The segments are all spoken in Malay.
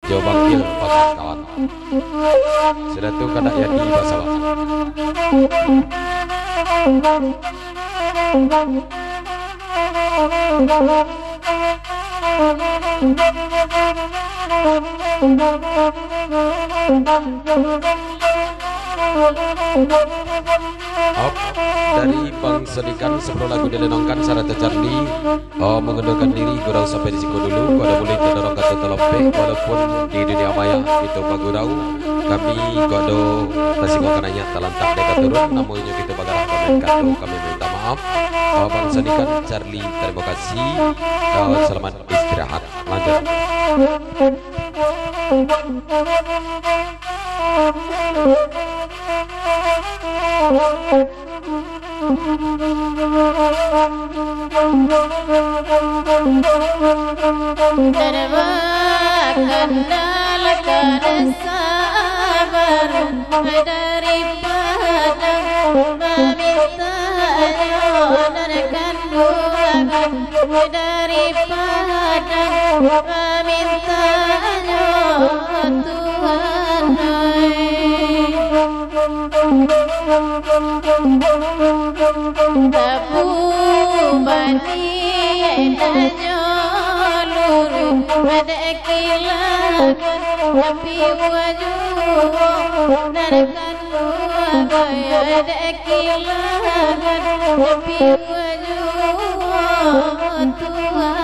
Jawa Bangkil pasar kawan. Sudah tu kada ya di basawah. Dari Bang Sedikan sebelum lagu dilenongkan Sarata Charlie mengundurkan diri Gurau sampai di siku dulu. Kalau boleh terdorong kata terlempik walaupun di dunia maya itu Pak Gurau kami kodo masih kau kenanya talantak dekat turun namanya kita bagalah komen kata kami minta maaf. Bang Sedikan Charlie terima kasih. Selamat istirahat. Lanjut. Kendalakan sabar daripada meminta dan doakan daripada meminta Tuhan Tabu bani nyoluru ada kilangan tapi wajah narakan ada kilangan tapi wajah Tuhan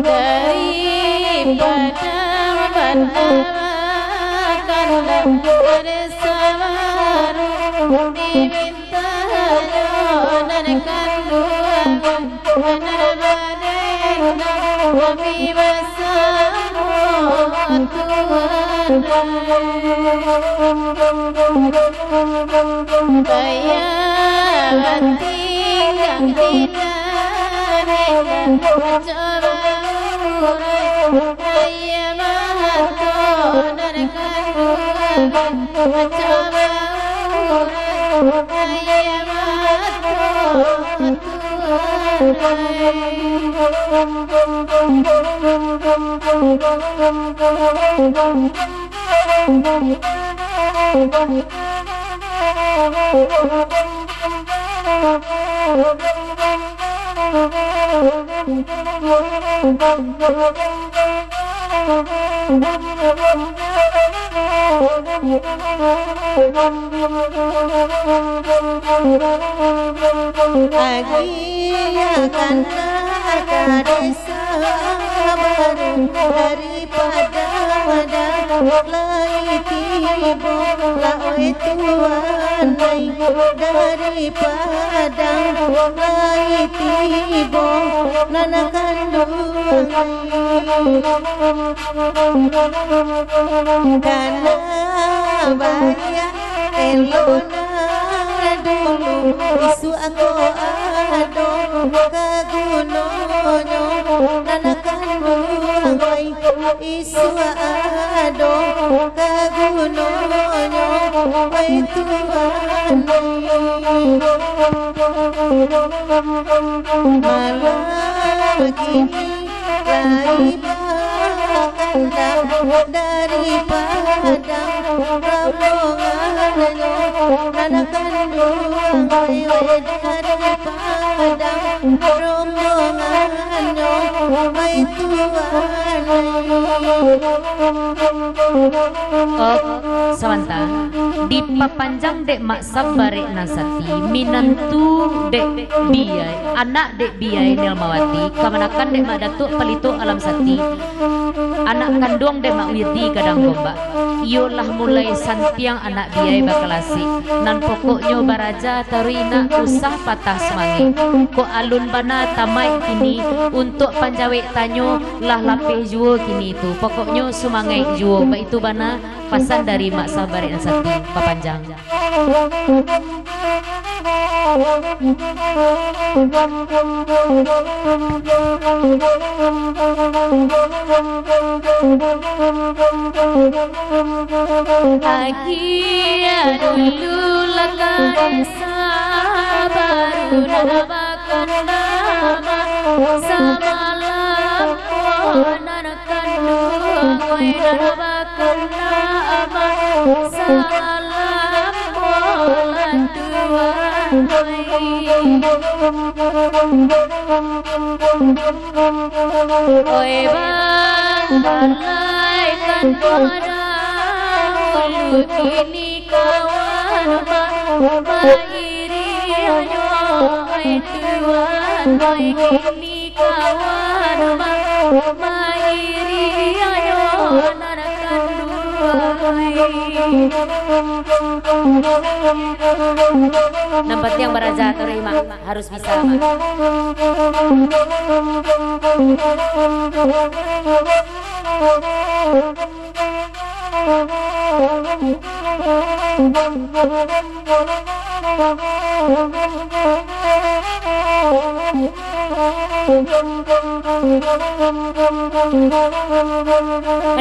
daripada menamakanlah bersama diminta nanakan doakan nanabaden kami bersama Tuhan kaya hati yang tidak mencoba kaya mahaton nanakan doakan mencoba kaya mahaton akan desa baru daripada lai tibo lai tuan daripada lai tibo nanakan karena banyak elona dulu isu aku ado kagunonyo nanakan buangay isu ado kagunonyo ay tuhan malam kini lai bakanda daripada rombongannya nanakan buangay daripada rombongannya ay Tuhan. Samanta di papanjang dek mak sabare nasati minantu dek biay anak dek biay Nilmawati kamanakan dek mak datuk palito alam sati anak kandung dek mak Widi kadang gomba yolah mulai santiang anak biay bakalasi nan pokoknya baraja tarina usah patah semangi ko alun bana tamai kini untuk panjawek tanyo lah lapeh juo kini itu pokoknya sumangai juo ba itu bana pasan dari mak sabar yang satu papanjang Agia dulu lakan sabar nabakan nama samalam nan kandung oi narabakana ama samalam lan tuan oi balai kan padang ulu kini kawan mairi ayo oi tuan oi kini kawan mairi ayo narakan nampak yang beraja terima harus bisa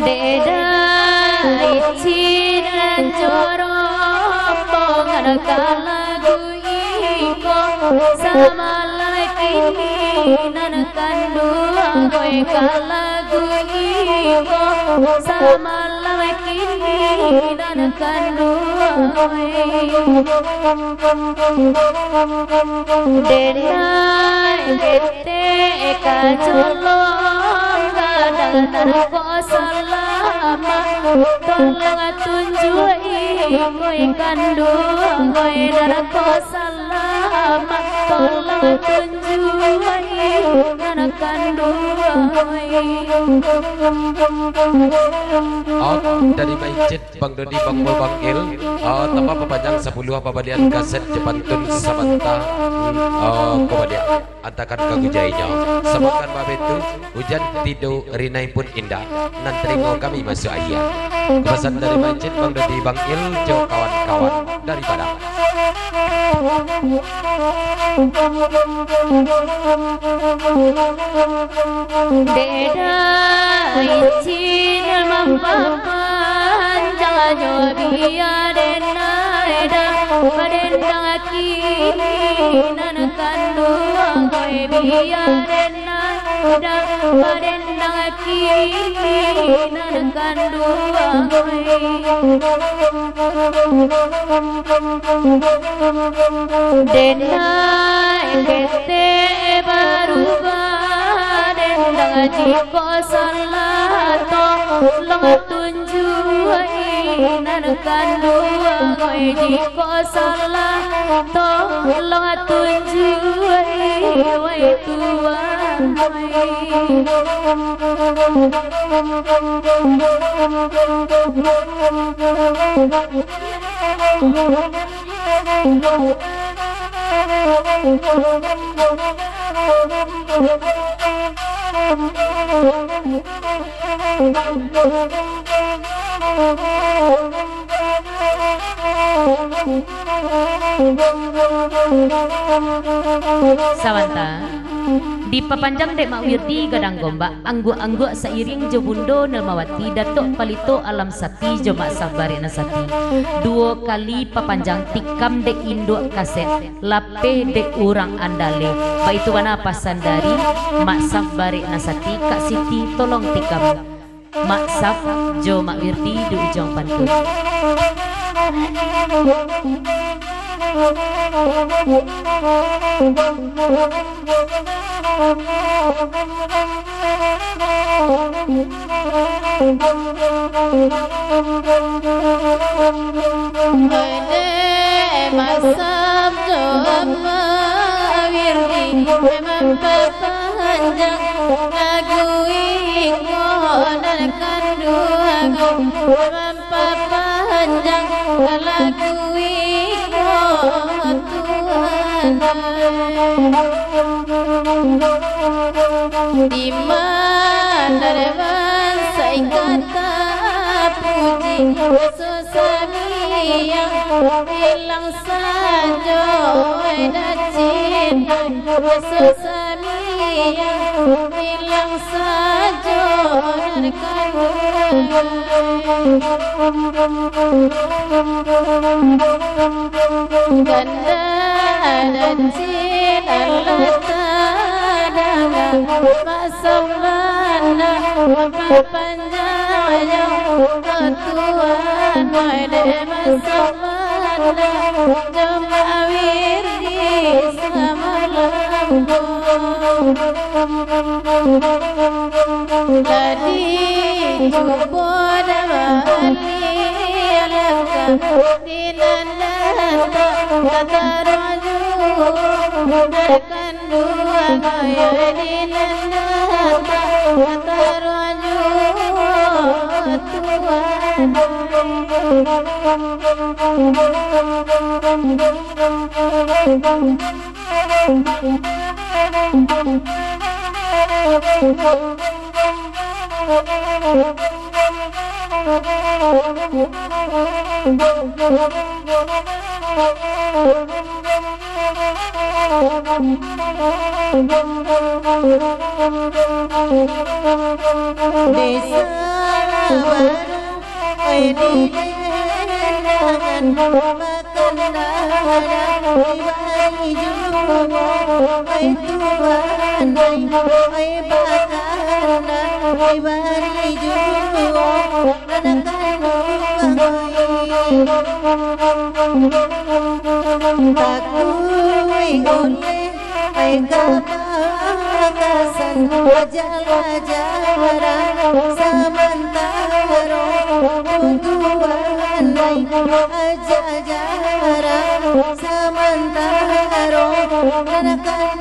Dedai cinan jorong pongan kalagu iko sama lagi nan kandung oi kalagu iko sama lagi nan kandung dedai bete kajolong kadang ko salama tolong tunjui koi kandung koi narako salama tolong tunjui anak kandung dari Maicit Bang Dodi Bang Mul Bang Il tanpa pepanjang 10 pabadian kaset Jepantun Samanta Kobadia antakan kagujainya semakan babetu hujan tidur rinai pun indah nan teringo kami masuk ayah kepesan dari Maicit Bang Dodi Bang Il jauh kawan-kawan dari Padang dedai cinal mampapan jangan biar denai dah padendang kini nan kandung oi biar denai dah padendang kini nan kandung denai bete barubah dendang jiko salato long tunjui nan kandung oi jiko salato long tunjui oi tuan Sawanta di papanjang dek mak wirdi gadang gombak anggu-anggu seiring jobundo nelmawati datuk palito alam sati jo mak sabari nasati 2 kali papanjang tikam dek induk kaset lape dek urang andale baitu wana pasandari mak sabari nasati kak siti tolong tikam mak sab jo mak wirdi di ujung pantun Masam coba wirdi memang panjang lagu ikonan kandung memang panjang lagu ikon Tuhan di mana dewan saya kata puji susami yang hilang saja dan cinta susami yang hilang saja dan kanda dan cinta Masabana panjangnya ketuaan Wede masabana Joma wirdi samalam Tadi jumbo dawali alaka Dinandata tataraju Darkan dua kaya dinandata tataraju Desa baru dilenangan makan darah ibari jurumu Tuhan bakana ibari jurumu ranakan takui gune kapakasan wajah-wajaran samantara tutuan ajajaran samantara anakan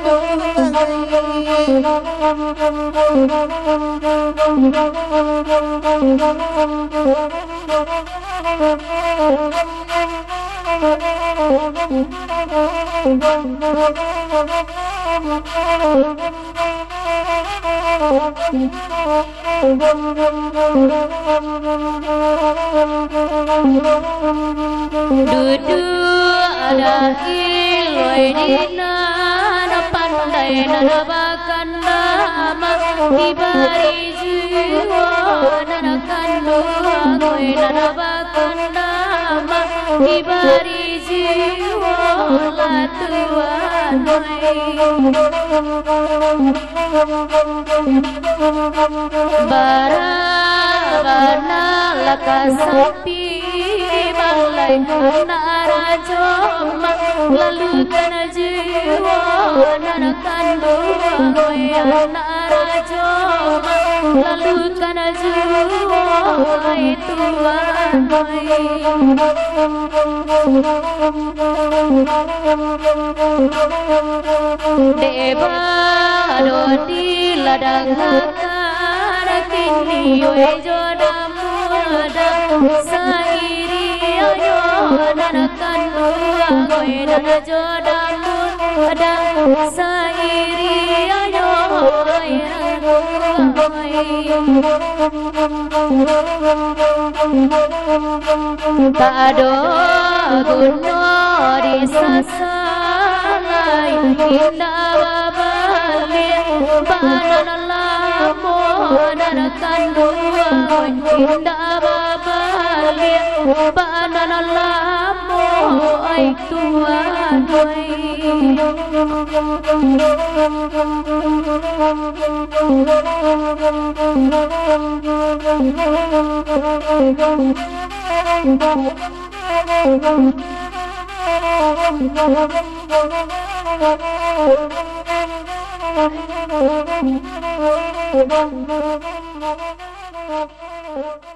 Duduk ada iloi dina pandai nanabakan nama dibari jiwa nanakan dua koi nanabakan nama dibari jiwa latuan barabana laka sapi balai narajoma lalu kana jiwa nanakan dua koi narajoma lalu kana jiwa itu deba dodi ladang hakara kini oi jodamuda sairi ayo nanakan dua koi nana jodamuda sairi ayo tak ada guna di sasalai indah babalik banan lamu nanakan dua indah babalik banan lamu ai tuan Thank you.